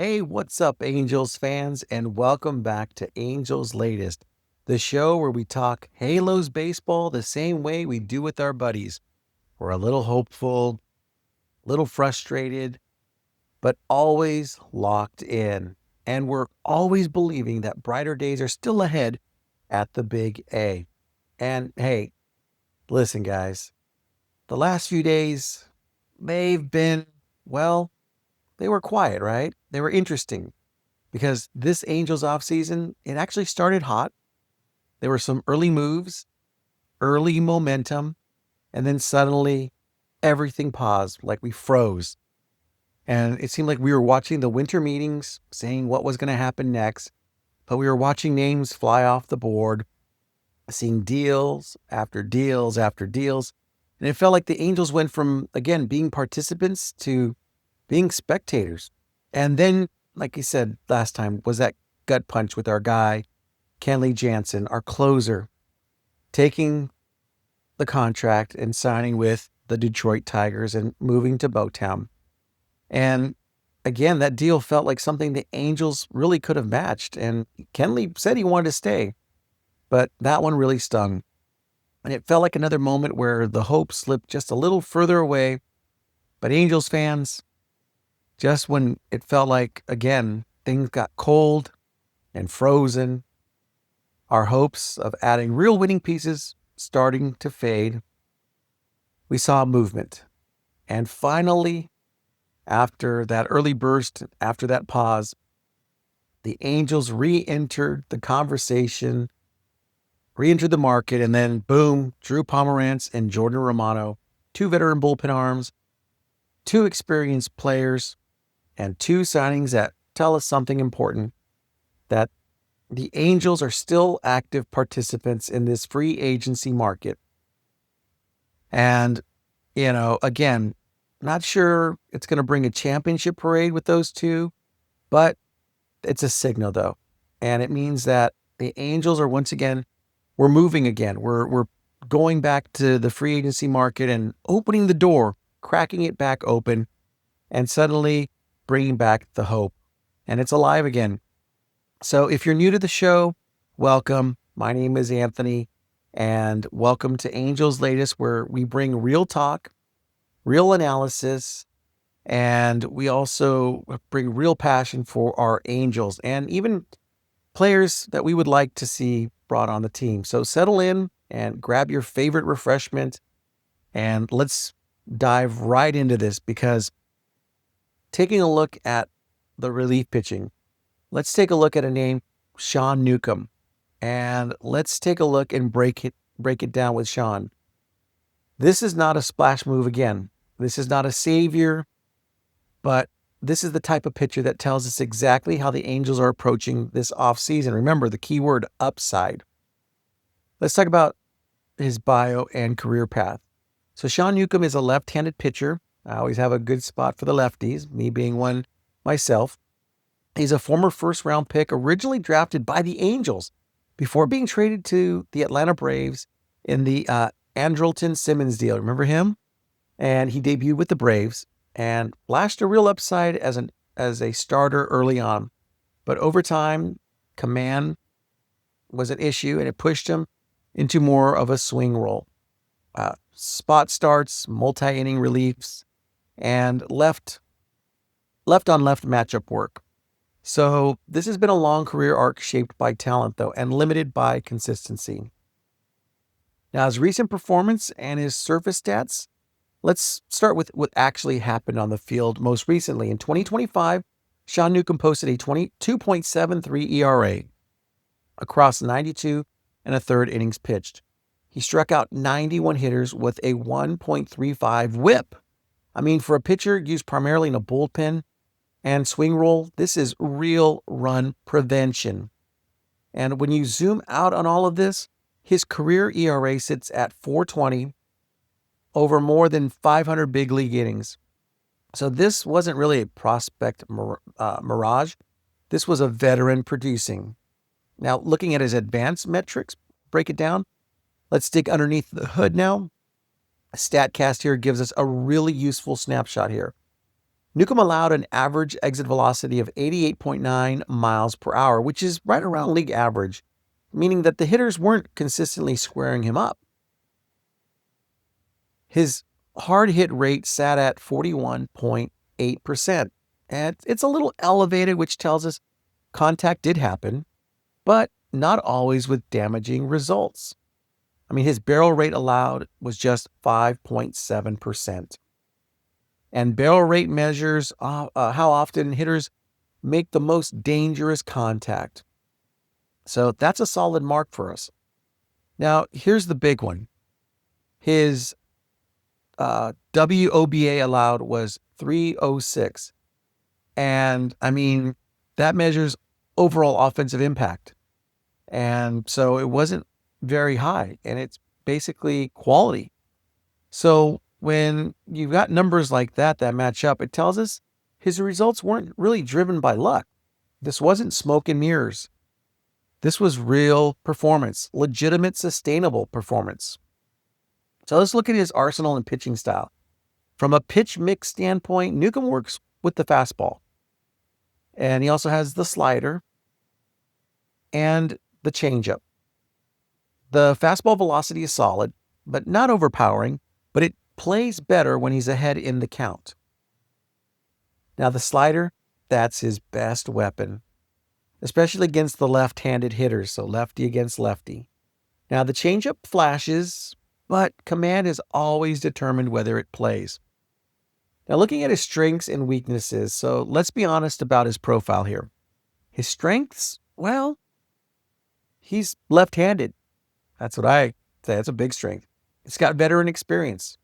Hey, what's up, Angels fans, and welcome back to Angels Latest, the show where we talk Halos baseball the same way we do with our buddies. We're a little hopeful, a little frustrated, but always locked in. And we're always believing that brighter days are still ahead at the Big A. And hey, listen, guys, the last few days, they've been, well, they were quiet, right? They were interesting. Because this Angels offseason, it actually started hot. There were some early moves, early momentum, and then suddenly everything paused, like we froze. And it seemed like we were watching the winter meetings, saying what was going to happen next, but we were watching names fly off the board, seeing deals after deals after deals. And it felt like the Angels went from, again, being participants to being spectators. And then, like you said last time, was that gut punch with our guy, Kenley Jansen, our closer, taking the contract and signing with the Detroit Tigers and moving to Botown. And again, that deal felt like something the Angels really could have matched. And Kenley said he wanted to stay, but that one really stung. And it felt like another moment where the hope slipped just a little further away. But Angels fans, just when it felt like, again, things got cold and frozen, our hopes of adding real winning pieces starting to fade, we saw movement. And finally, after that early burst, after that pause, the Angels re-entered the conversation, re-entered the market, and then boom, Drew Pomerantz and Jordan Romano, two veteran bullpen arms, two experienced players, and two signings that tell us something important, that the Angels are still active participants in this free agency market. And, again, not sure it's going to bring a championship parade with those two, but it's a signal, though. And it means that the Angels are once again, we're moving again. We're going back to the free agency market and opening the door, cracking it back open, and suddenly bringing back the hope. And it's alive again. So if you're new to the show, welcome. My name is Anthony, and welcome to Angels Latest, where we bring real talk, real analysis, and we also bring real passion for our Angels and even players that we would like to see brought on the team. So settle in and grab your favorite refreshment, and let's dive right into this, because taking a look at the relief pitching, let's take a look at a name, Sean Newcomb, and let's take a look and break it down with Sean. This is not a splash move again. This is not a savior, but this is the type of pitcher that tells us exactly how the Angels are approaching this offseason. Remember the key word, upside. Let's talk about his bio and career path. So Sean Newcomb is a left-handed pitcher. I always have a good spot for the lefties, me being one myself. He's a former first-round pick, originally drafted by the Angels before being traded to the Atlanta Braves in the Andrelton Simmons deal. Remember him? And he debuted with the Braves and flashed a real upside as a starter early on. But over time, command was an issue, and it pushed him into more of a swing role. Spot starts, multi-inning reliefs, and left on left matchup work. So this has been a long career arc shaped by talent, though, and limited by consistency. Now, his recent performance and his surface stats, let's start with what actually happened on the field most recently. In 2025, Sean Newcomb posted a 2.73 ERA across 92 and a third innings pitched. He struck out 91 hitters with a 1.35 whip. I mean, for a pitcher used primarily in a bullpen and swing role, this is real run prevention. And when you zoom out on all of this, his career ERA sits at 4.20 over more than 500 big league innings. So this wasn't really a prospect mirage. This was a veteran producing. Now, looking at his advanced metrics, break it down. Let's dig underneath the hood now. StatCast here gives us a really useful snapshot here. Newcomb allowed an average exit velocity of 88.9 miles per hour, which is right around league average, meaning that the hitters weren't consistently squaring him up. His hard hit rate sat at 41.8%, and it's a little elevated, which tells us contact did happen, but not always with damaging results. I mean, his barrel rate allowed was just 5.7%. And barrel rate measures how often hitters make the most dangerous contact. So that's a solid mark for us. Now, here's the big one. His WOBA allowed was 306. And I mean, that measures overall offensive impact. And so it wasn't very high, and it's basically quality. So when you've got numbers like that match up, it tells us his results weren't really driven by luck. This wasn't smoke and mirrors. This was real performance, legitimate, sustainable performance. So let's look at his arsenal and pitching style. From a pitch mix standpoint, Newcomb works with the fastball. And he also has the slider and the changeup. The fastball velocity is solid, but not overpowering, but it plays better when he's ahead in the count. Now the slider, that's his best weapon, especially against the left-handed hitters, so lefty against lefty. Now the changeup flashes, but command is always determined whether it plays. Now looking at his strengths and weaknesses, so let's be honest about his profile here. His strengths, well, he's left-handed. That's what I say. That's a big strength. It's got veteran experience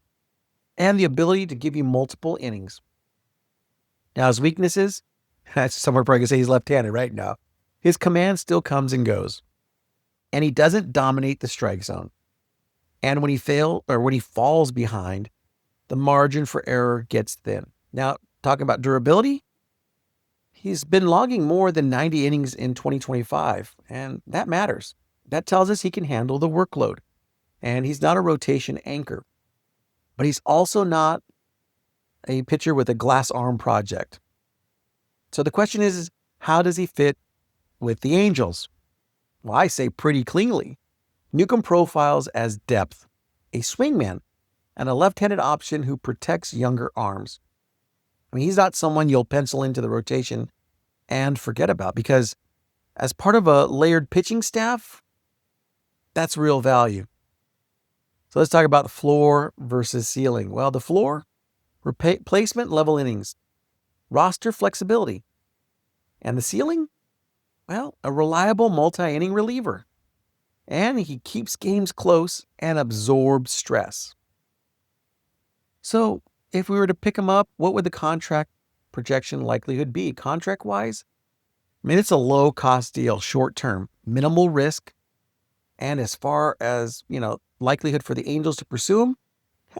and the ability to give you multiple innings. Now, his weaknesses, that's somewhere probably going to say he's left-handed right now. His command still comes and goes, and he doesn't dominate the strike zone. And when he falls behind, the margin for error gets thin. Now, talking about durability, he's been logging more than 90 innings in 2025, and that matters. That tells us he can handle the workload, and he's not a rotation anchor. But he's also not a pitcher with a glass arm project. So the question is how does he fit with the Angels? Well, I say pretty cleanly. Newcomb profiles as depth, a swingman, and a left-handed option who protects younger arms. I mean, he's not someone you'll pencil into the rotation and forget about, because as part of a layered pitching staff, that's real value. So let's talk about the floor versus ceiling. Well, the floor, replacement level innings, roster flexibility. And the ceiling, well, a reliable multi-inning reliever. And he keeps games close and absorbs stress. So if we were to pick him up, what would the contract projection likelihood be? Contract-wise, I mean, it's a low-cost deal, short-term, minimal risk. And as far as, likelihood for the Angels to pursue him,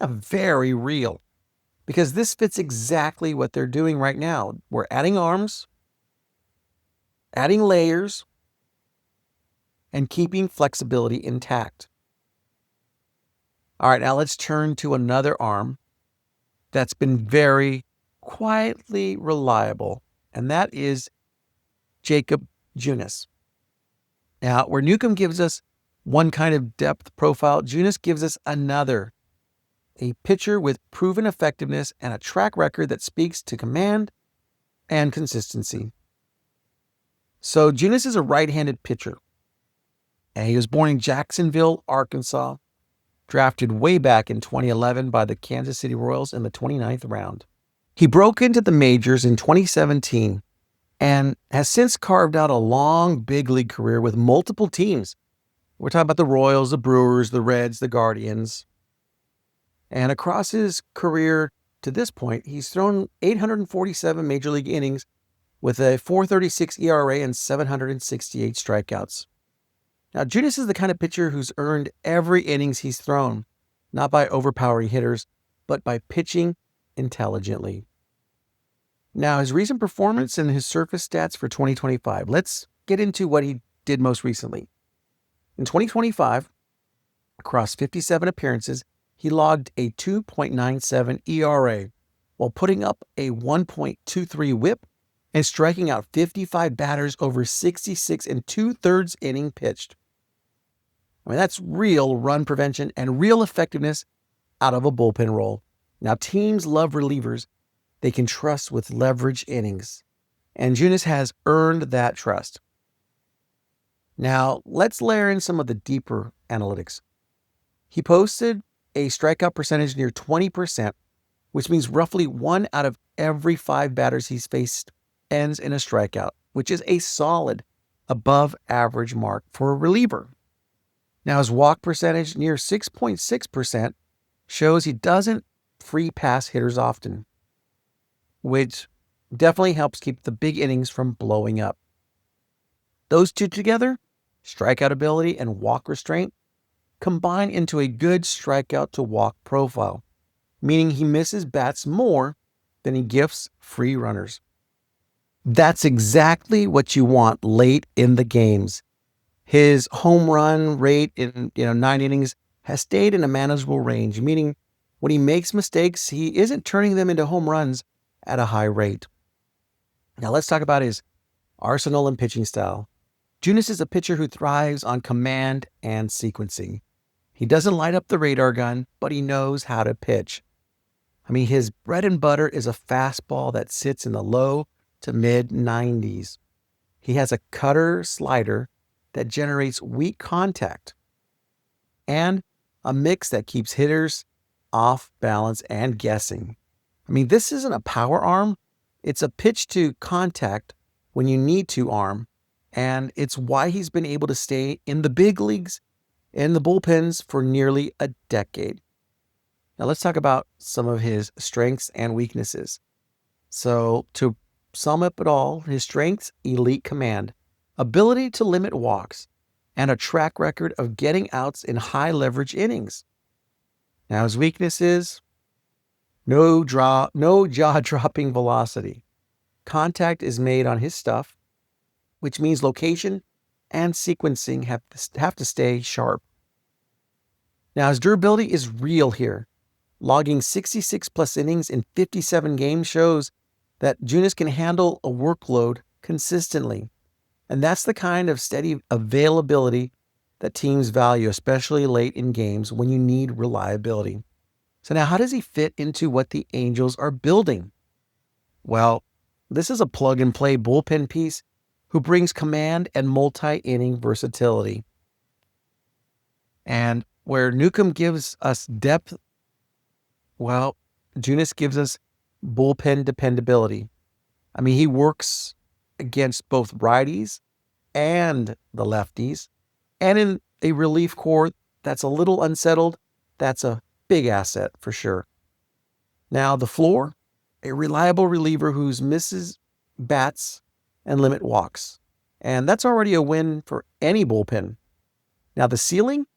very real. Because this fits exactly what they're doing right now. We're adding arms, adding layers, and keeping flexibility intact. All right, now let's turn to another arm that's been very quietly reliable, and that is Jacob Junis. Now, where Newcomb gives us one kind of depth profile, Junis gives us another. A pitcher with proven effectiveness and a track record that speaks to command and consistency. So Junis is a right-handed pitcher. And he was born in Jacksonville, Arkansas, drafted way back in 2011 by the Kansas City Royals in the 29th round. He broke into the majors in 2017 and has since carved out a long big league career with multiple teams. We're talking about the Royals, the Brewers, the Reds, the Guardians. And across his career to this point, he's thrown 847 major league innings with a 4.36 ERA and 768 strikeouts. Now, Junis is the kind of pitcher who's earned every innings he's thrown, not by overpowering hitters, but by pitching intelligently. Now, his recent performance and his surface stats for 2025. Let's get into what he did most recently. In 2025, across 57 appearances, he logged a 2.97 ERA while putting up a 1.23 whip and striking out 55 batters over 66 and 2/3 inning pitched. I mean, that's real run prevention and real effectiveness out of a bullpen role. Now, teams love relievers they can trust with leverage innings, and Junis has earned that trust. Now, let's layer in some of the deeper analytics. He posted a strikeout percentage near 20%, which means roughly 1 out of every 5 batters he's faced ends in a strikeout, which is a solid above average mark for a reliever. Now, his walk percentage near 6.6% shows he doesn't free pass hitters often, which definitely helps keep the big innings from blowing up. Those two together, strikeout ability and walk restraint, combine into a good strikeout to walk profile, meaning he misses bats more than he gifts free runners. That's exactly what you want late in the games. His home run rate in 9 innings has stayed in a manageable range, meaning when he makes mistakes, he isn't turning them into home runs at a high rate. Now let's talk about his arsenal and pitching style. Junis is a pitcher who thrives on command and sequencing. He doesn't light up the radar gun, but he knows how to pitch. I mean, his bread and butter is a fastball that sits in the low to mid 90s. He has a cutter slider that generates weak contact and a mix that keeps hitters off balance and guessing. I mean, this isn't a power arm. It's a pitch to contact when you need to arm. And it's why he's been able to stay in the big leagues, in the bullpens for nearly a decade. Now let's talk about some of his strengths and weaknesses. So to sum up it all, his strengths, elite command, ability to limit walks, and a track record of getting outs in high leverage innings. Now his weaknesses, no jaw-dropping velocity. Contact is made on his stuff, which means location and sequencing have to stay sharp. Now his durability is real here. Logging 66 plus innings in 57 games shows that Junis can handle a workload consistently. And that's the kind of steady availability that teams value, especially late in games when you need reliability. So now how does he fit into what the Angels are building? Well, this is a plug-and-play bullpen piece who brings command and multi-inning versatility. And where Newcomb gives us depth, well, Junis gives us bullpen dependability. I mean, he works against both righties and the lefties. And in a relief corps that's a little unsettled, that's a big asset for sure. Now, the floor, a reliable reliever who misses bats and limit walks. And that's already a win for any bullpen. Now, the ceiling,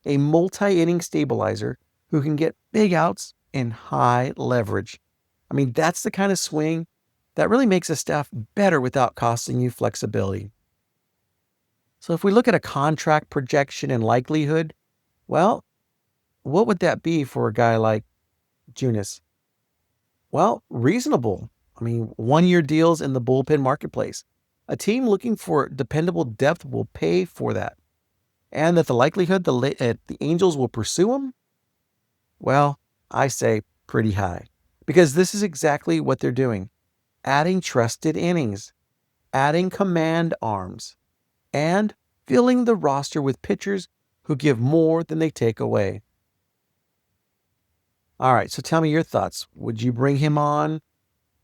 a multi-inning stabilizer who can get big outs in high leverage. I mean, that's the kind of swing that really makes a staff better without costing you flexibility. So if we look at a contract projection and likelihood, well, what would that be for a guy like Junis? Well, reasonable. I mean, 1-year deals in the bullpen marketplace. A team looking for dependable depth will pay for that. And that the likelihood the Angels will pursue him? Well, I say pretty high. Because this is exactly what they're doing. Adding trusted innings, adding command arms, and filling the roster with pitchers who give more than they take away. All right, so tell me your thoughts. Would you bring him on?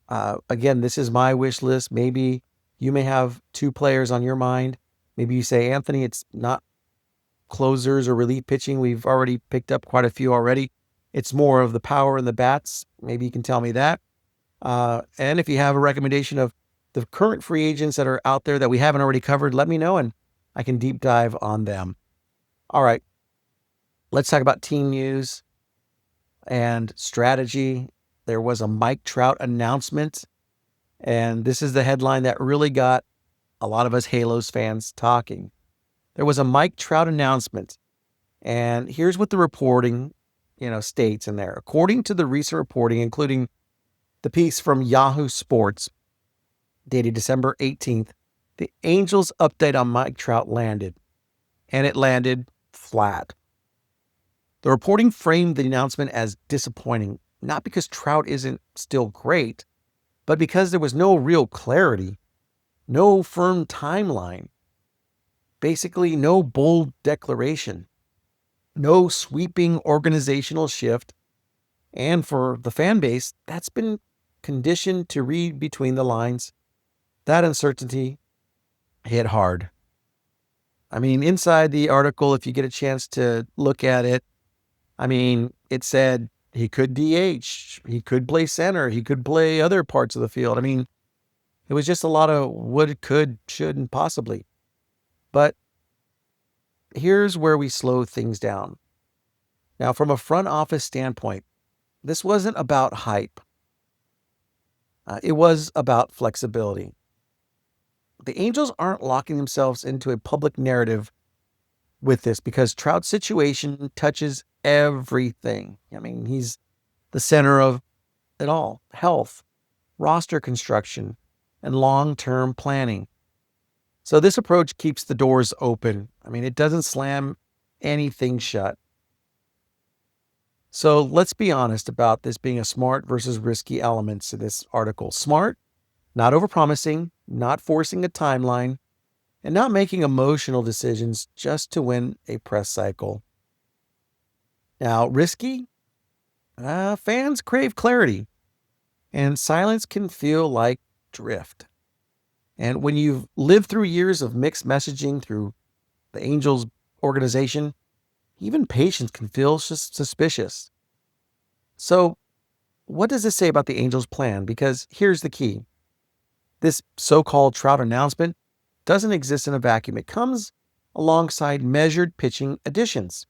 Again, this is my wish list. Maybe you may have 2 players on your mind. Maybe you say, Anthony, it's not closers or relief pitching. We've already picked up quite a few already. It's more of the power and the bats. Maybe you can tell me that. And if you have a recommendation of the current free agents that are out there that we haven't already covered, let me know and I can deep dive on them. All right, let's talk about team news and strategy. There was a Mike Trout announcement, and this is the headline that really got a lot of us Halos fans talking. There was a Mike Trout announcement, and here's what the reporting, states in there. According to the recent reporting, including The piece from Yahoo Sports, dated December 18th, the Angels' update on Mike Trout landed, and it landed flat. The reporting framed the announcement as disappointing, not because Trout isn't still great, but because there was no real clarity, no firm timeline, basically no bold declaration, no sweeping organizational shift, and for the fan base, that's been conditioned to read between the lines. That uncertainty hit hard. I mean, inside the article, if you get a chance to look at it, I mean, it said he could DH, he could play center, he could play other parts of the field. I mean, it was just a lot of would, could, should, and possibly. But here's where we slow things down. Now, from a front office standpoint, this wasn't about hype. It was about flexibility. The Angels aren't locking themselves into a public narrative with this because Trout's situation touches everything. I mean, he's the center of it all: health, roster construction, and long-term planning. So this approach keeps the doors open. I mean, it doesn't slam anything shut. So let's be honest about this being a smart versus risky elements to this article. Smart, not overpromising, not forcing a timeline, and not making emotional decisions just to win a press cycle. Now, risky? Fans crave clarity, and silence can feel like drift. And when you've lived through years of mixed messaging through the Angels organization, even patience can feel suspicious. So, what does this say about the Angels' plan? Because here's the key. This so-called Trout announcement doesn't exist in a vacuum. It comes alongside measured pitching additions,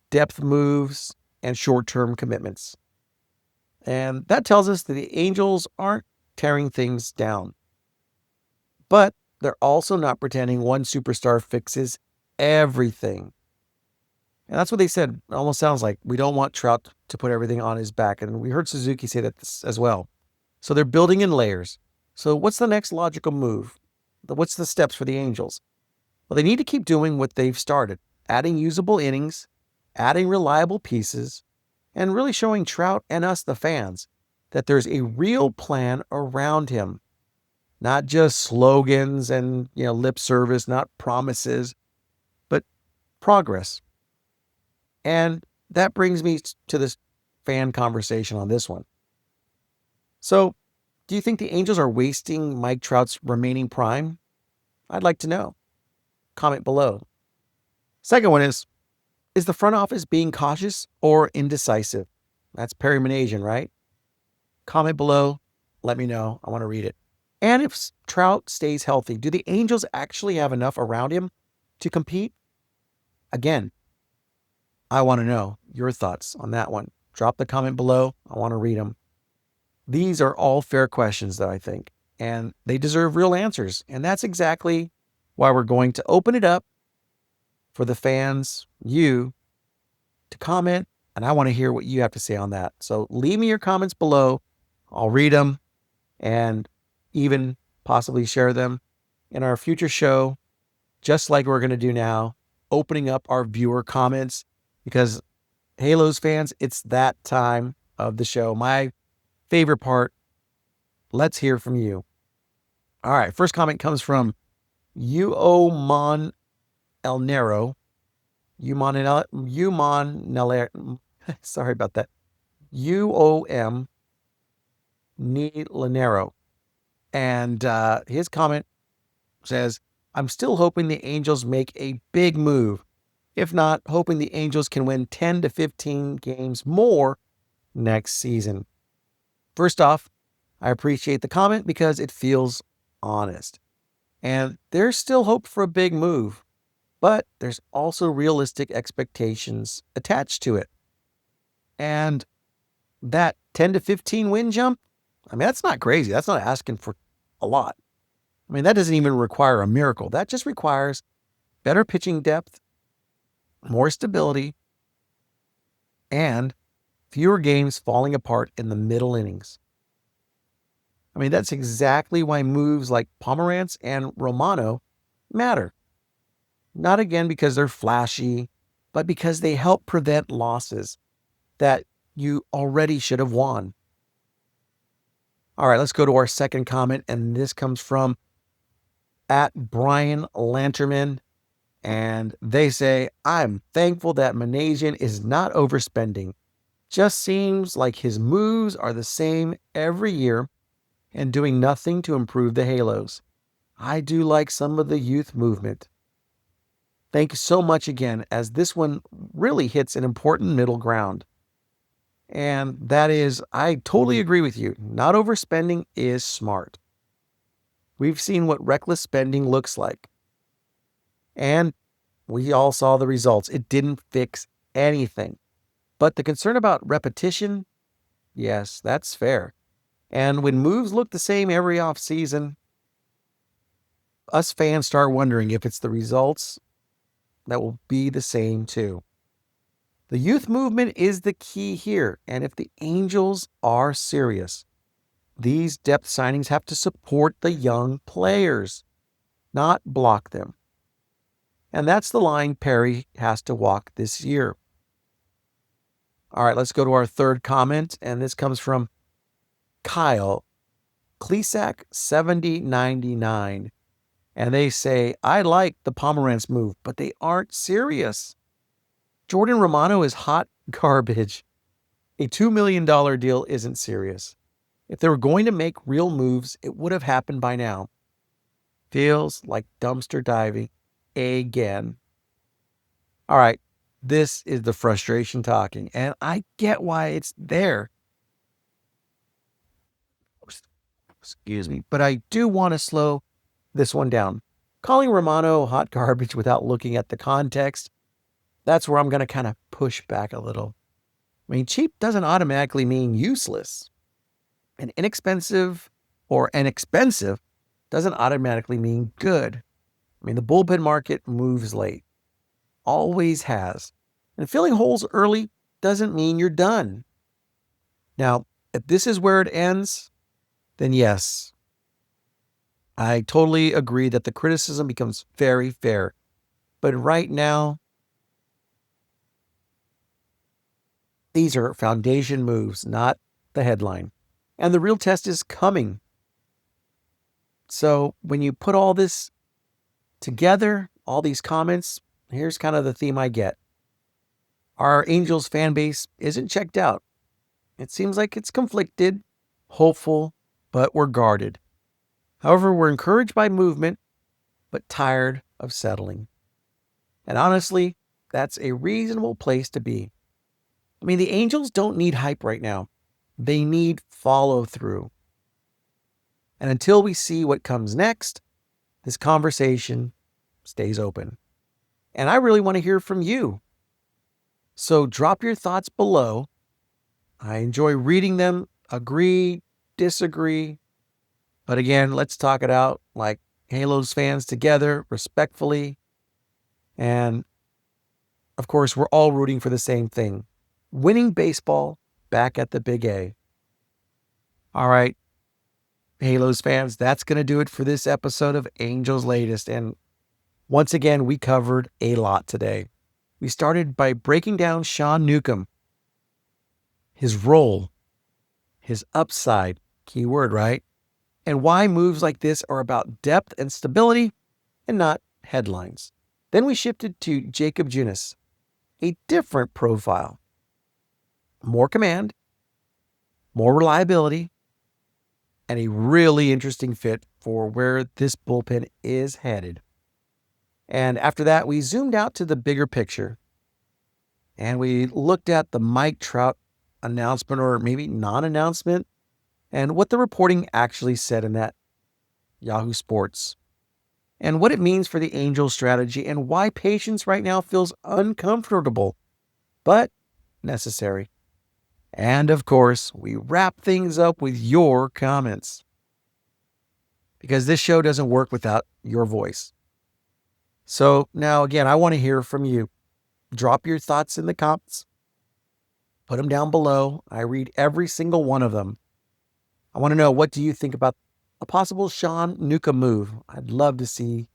depth moves, and short-term commitments. And that tells us that the Angels aren't tearing things down. But they're also not pretending one superstar fixes everything. And that's what they said. It almost sounds like we don't want Trout to put everything on his back. And we heard Suzuki say that as well. So they're building in layers. So what's the next logical move? What's the steps for the Angels? Well, they need to keep doing what they've started, adding usable innings, adding reliable pieces, and really showing Trout and us, the fans, that there's a real plan around him. Not just slogans and lip service, not promises, but progress. And that brings me to this fan conversation on this one. So, do you think the Angels are wasting Mike Trout's remaining prime? I'd like to know. Comment below. Second one is the front office being cautious or indecisive? That's Perry Manasian, right? Comment below. Let me know. I want to read it. And if Trout stays healthy, do the Angels actually have enough around him to compete? Again, I want to know your thoughts on that one. Drop the comment below. I want to read them. These are all fair questions, though, I think, and they deserve real answers. And that's exactly why we're going to open it up for the fans, you, to comment, and I want to hear what you have to say on that. So leave me your comments below. I'll read them and even possibly share them in our future show, just like we're going to do now, opening up our viewer comments, because Halos fans, it's that time of the show. My favorite part. Let's hear from you. All right, first comment comes from Umon El Nero. Sorry about that. UOM Nilanero. And his comment says, I'm still hoping the Angels make a big move. If not, hoping the Angels can win 10 to 15 games more next season. First off, I appreciate the comment because it feels honest. And there's still hope for a big move, but there's also realistic expectations attached to it. And that 10 to 15 win jump, I mean, that's not crazy. That's not asking for a lot. I mean, that doesn't even require a miracle. That just requires better pitching depth, more stability, and fewer games falling apart in the middle innings. I mean, that's exactly why moves like Pomerantz and Romano matter. Not again because they're flashy, but because they help prevent losses that you already should have won. All right, let's go to our second comment, and this comes from at Brian Lanterman. And they say, I'm thankful that Manasian is not overspending. Just seems like his moves are the same every year and doing nothing to improve the Halos. I do like some of the youth movement. Thank you so much again, as this one really hits an important middle ground. And that is, I totally agree with you. Not overspending is smart. We've seen what reckless spending looks like. And we all saw the results. It didn't fix anything. But the concern about repetition, yes, that's fair. And when moves look the same every offseason, us fans start wondering if it's the results that will be the same too. The youth movement is the key here. And if the Angels are serious, these depth signings have to support the young players, not block them. And that's the line Perry has to walk this year. All right, let's go to our third comment. And this comes from Kyle Klesak 7099. And they say, I like the Pomerantz move, but they aren't serious. Jordan Romano is hot garbage. A $2 million deal isn't serious. If they were going to make real moves, it would have happened by now. Feels like dumpster diving again. All right, this is the frustration talking, and I get why it's there. Excuse me, but I do want to slow this one down. Calling Romano hot garbage without looking at the context, that's where I'm going to kind of push back a little. I mean, cheap doesn't automatically mean useless. And inexpensive or inexpensive doesn't automatically mean good. I mean, the bullpen market moves late. Always has. And filling holes early doesn't mean you're done. Now, if this is where it ends, then yes, I totally agree that the criticism becomes very fair. But right now, these are foundation moves, not the headline. And the real test is coming. So when you put all this together, all these comments, here's kind of the theme I get. Our Angels fan base isn't checked out. It seems like it's conflicted, hopeful, but we're guarded. However, we're encouraged by movement, but tired of settling. And honestly, that's a reasonable place to be. I mean, the Angels don't need hype right now. They need follow through. And until we see what comes next, this conversation stays open. And I really want to hear from you. So drop your thoughts below. I enjoy reading them, agree, disagree. But again, let's talk it out like Halos fans together, respectfully. And of course, we're all rooting for the same thing. Winning baseball back at the Big A. All right, Halos fans, that's going to do it for this episode of Angels Latest. And once again, we covered a lot today. We started by breaking down Sean Newcomb, his role, his upside, key word, right? And why moves like this are about depth and stability and not headlines. Then we shifted to Jacob Junis, a different profile. More command, more reliability, and a really interesting fit for where this bullpen is headed. And after that, we zoomed out to the bigger picture. And we looked at the Mike Trout announcement, or maybe non-announcement, and what the reporting actually said in that Yahoo Sports. And what it means for the Angels strategy and why patience right now feels uncomfortable, but necessary. And of course, we wrap things up with your comments. Because this show doesn't work without your voice. So now again, I want to hear from you. Drop your thoughts in the comments. Put them down below. I read every single one of them. I want to know, what do you think about a possible Sean Nuka move? I'd love to see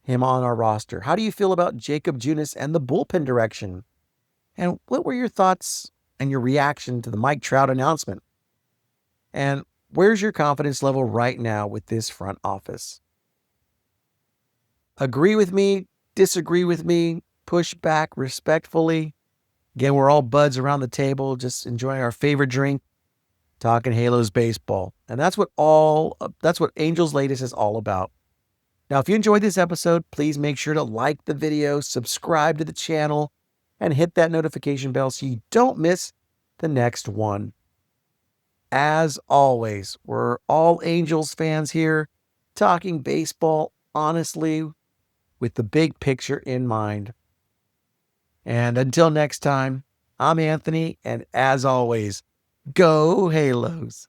him on our roster. How do you feel about Jacob Junis and the bullpen direction? And what were your thoughts and your reaction to the Mike Trout announcement? And where's your confidence level right now with this front office? Agree with me, disagree with me, push back respectfully. Again, we're all buds around the table, just enjoying our favorite drink, talking Halos baseball. And that's what Angels Latest is all about. Now, if you enjoyed this episode, please make sure to like the video, subscribe to the channel, and hit that notification bell so you don't miss the next one. As always, we're all Angels fans here, talking baseball honestly with the big picture in mind. And until next time, I'm Anthony, and as always, go Halos.